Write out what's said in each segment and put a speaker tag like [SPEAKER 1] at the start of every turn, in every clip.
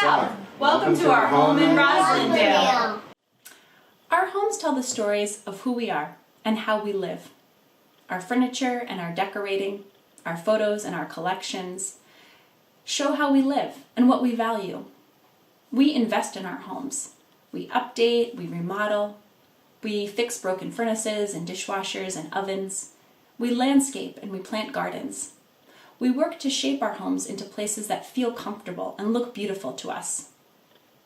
[SPEAKER 1] South. Welcome to our home in Roslindale.
[SPEAKER 2] Our homes tell the stories of who we are and how we live. Our furniture and our decorating, our photos and our collections show how we live and what we value. We invest in our homes. We update, we remodel, we fix broken furnaces and dishwashers and ovens. We landscape and we plant gardens. We work to shape our homes into places that feel comfortable and look beautiful to us.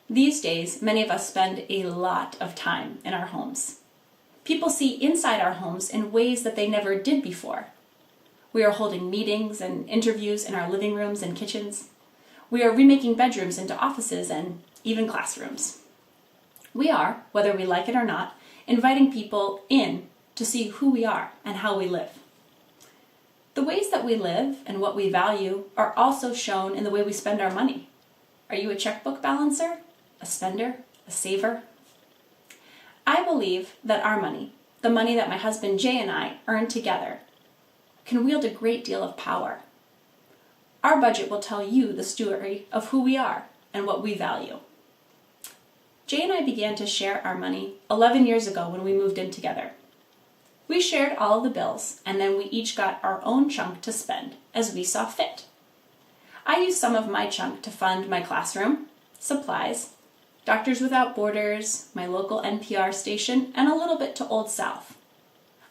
[SPEAKER 2] These days, many of us spend a lot of time in our homes. People see inside our homes in ways that they never did before. We are holding meetings and interviews in our living rooms and kitchens. We are remaking bedrooms into offices and even classrooms. We are, whether we like it or not, inviting people in to see who we are and how we live. The ways that we live and what we value are also shown in the way we spend our money. Are you a checkbook balancer, a spender, a saver? I believe that our money, the money that my husband Jay and I earn together, can wield a great deal of power. Our budget will tell you the story of who we are and what we value. Jay and I began to share our money 11 years ago when we moved in together. We shared all of the bills, and then we each got our own chunk to spend as we saw fit. I used some of my chunk to fund my classroom, supplies, Doctors Without Borders, my local NPR station, and a little bit to Old South.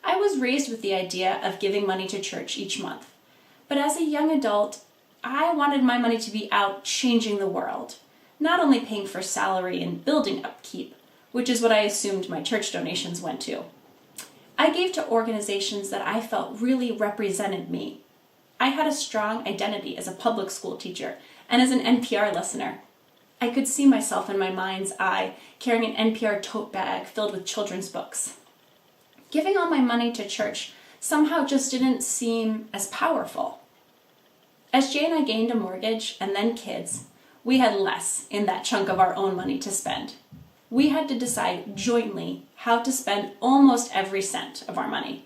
[SPEAKER 2] I was raised with the idea of giving money to church each month, but as a young adult, I wanted my money to be out changing the world, not only paying for salary and building upkeep, which is what I assumed my church donations went to. I gave to organizations that I felt really represented me. I had a strong identity as a public school teacher and as an NPR listener. I could see myself in my mind's eye carrying an NPR tote bag filled with children's books. Giving all my money to church somehow just didn't seem as powerful. As Jay and I gained a mortgage and then kids, we had less in that chunk of our own money to spend. We had to decide jointly how to spend almost every cent of our money.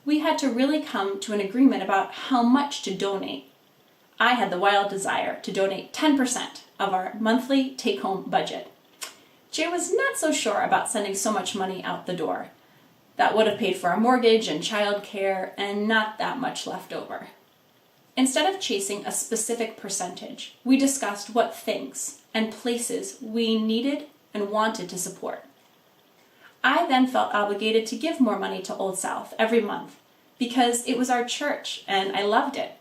[SPEAKER 2] We had to really come to an agreement about how much to donate. I had the wild desire to donate 10% of our monthly take-home budget. Jay was not so sure about sending so much money out the door. That would have paid for our mortgage and childcare and not that much left over. Instead of chasing a specific percentage, we discussed what things and places we needed and wanted to support. I then felt obligated to give more money to Old South every month because it was our church and I loved it.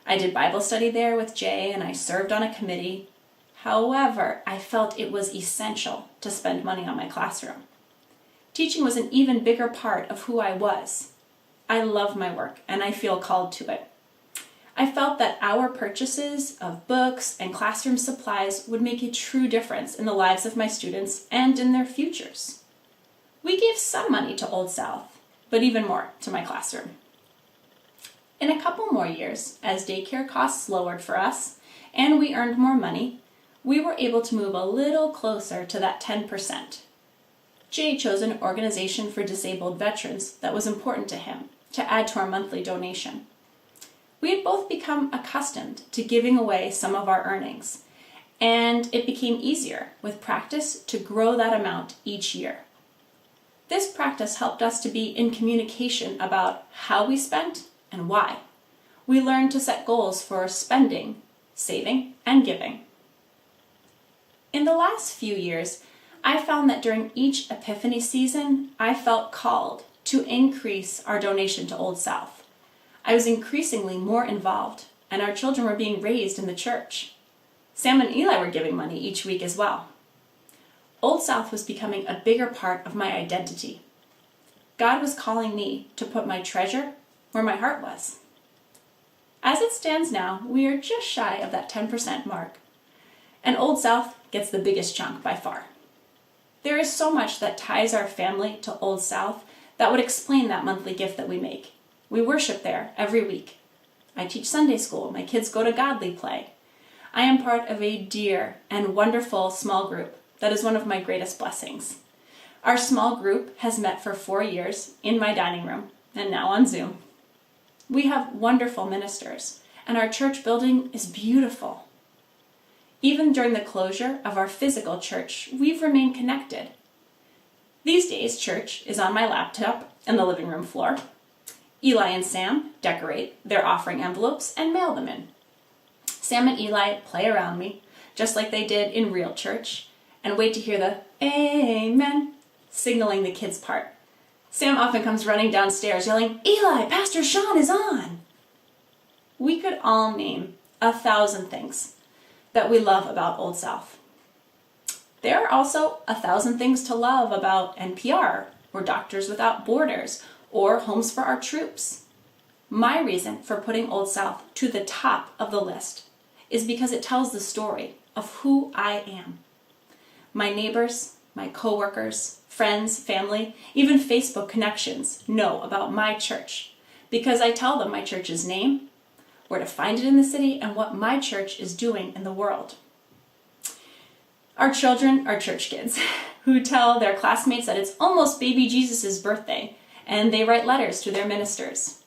[SPEAKER 2] I did Bible study there with Jay and I served on a committee. However, I felt it was essential to spend money on my classroom. Teaching was an even bigger part of who I was. I love my work and I feel called to it. I felt that our purchases of books and classroom supplies would make a true difference in the lives of my students and in their futures. We gave some money to Old South, but even more to my classroom. In a couple more years, as daycare costs lowered for us and we earned more money, we were able to move a little closer to that 10%. Jay chose an organization for disabled veterans that was important to him to add to our monthly donation. We had both become accustomed to giving away some of our earnings, and it became easier with practice to grow that amount each year. This practice helped us to be in communication about how we spent and why. We learned to set goals for spending, saving, and giving. In the last few years, I found that during each Epiphany season, I felt called to increase our donation to Old South. I was increasingly more involved, and our children were being raised in the church. Sam and Eli were giving money each week as well. Old South was becoming a bigger part of my identity. God was calling me to put my treasure where my heart was. As it stands now, we are just shy of that 10% mark, and Old South gets the biggest chunk by far. There is so much that ties our family to Old South that would explain that monthly gift that we make. We worship there every week. I teach Sunday school. My kids go to Godly Play. I am part of a dear and wonderful small group that is one of my greatest blessings. Our small group has met for 4 years in my dining room and now on Zoom. We have wonderful ministers, and our church building is beautiful. Even during the closure of our physical church, we've remained connected. These days, church is on my laptop in the living room floor. Eli and Sam decorate their offering envelopes and mail them in. Sam and Eli play around me, just like they did in real church, and wait to hear the amen, signaling the kids' part. Sam often comes running downstairs yelling, "Eli, Pastor Sean is on!" We could all name 1,000 things that we love about Old South. There are also 1,000 things to love about NPR, or Doctors Without Borders, or Homes for Our Troops. My reason for putting Old South to the top of the list is because it tells the story of who I am. My neighbors, my coworkers, friends, family, even Facebook connections know about my church because I tell them my church's name, where to find it in the city, and what my church is doing in the world. Our children are church kids who tell their classmates that it's almost baby Jesus' birthday, and they write letters to their ministers.